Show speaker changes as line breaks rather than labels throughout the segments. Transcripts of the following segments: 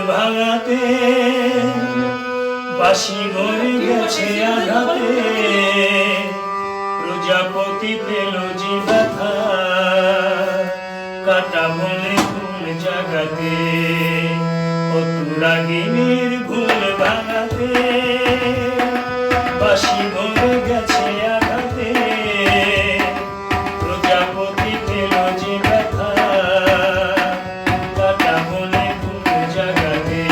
ভাঙাতে বাঁশি ভরে গেছে আঘাতে প্রজাপতি পেল যে ব্যথা কাটা বনে ফুল জাগাতে কত রাগিনীর ভুল ভাঙাতে বাঁশি ভরে গেছে আঘাতে প্রজাপতি পেল যে ব্যথা কাটা বনে ফুল জাগাতে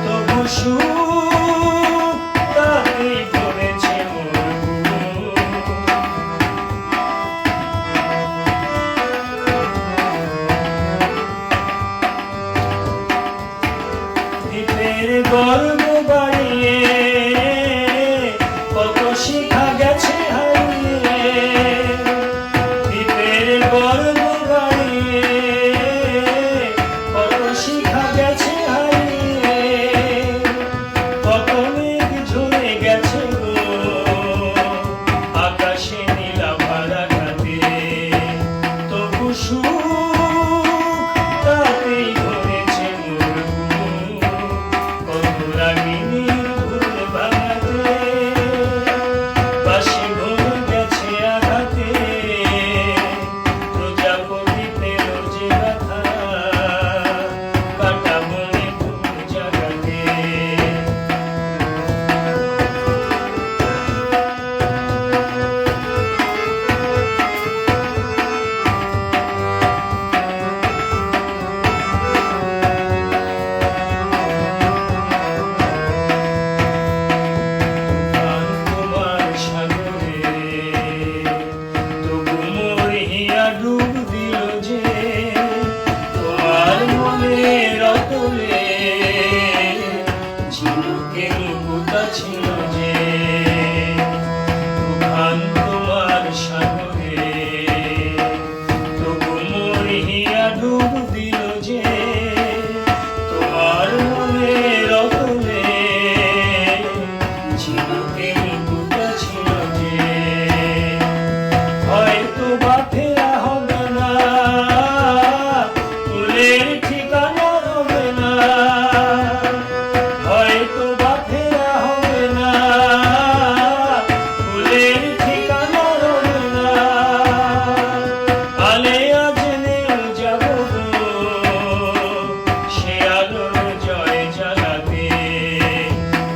তবু সুখ তাকেই করেছে দ্বীপের গর্ব বাড়িয়ে কত শিখা গেছে হারিয়ে দ্বীপের গর্ব বাড়িয়ে কত শিখা গেছে হারিয়ে কত মেঘ ঝরে গেছে গো আকাশে নীলা ভাড়া খাতে তবু সুখ তাতেই ধরেছে মোর কত রাগিনীর ভুল ভাঙাতে বাঁশি ভরে গেছে আঘাতে প্রজাপতি পেল যে ব্যথা কাটা বনে ফুল জাগাতে ডুব দিল যে তোমার মনের অতলে ঝিনুকের মুকুতা ছিল যে তুফান তোমার সাগরে তবু মরিয়া ডুব দিল যে তোমার মনের অতলে ঝিনুকের মুকুতা ছিল যে হয়তো বা ফেরা হবে না ফুলের ঠিকানা হবে না হয়তো বা ফেরা হবে না ফুলের ঠিকানা হবে না আলে আজ নেও যাব সে আলোর জয় জ্বালাতে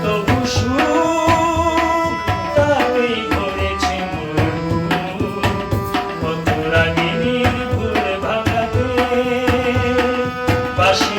তবু সুখ তাকেই করেছে মোর কত রাগিনীর ভুল ভাঙাতে বাঁশি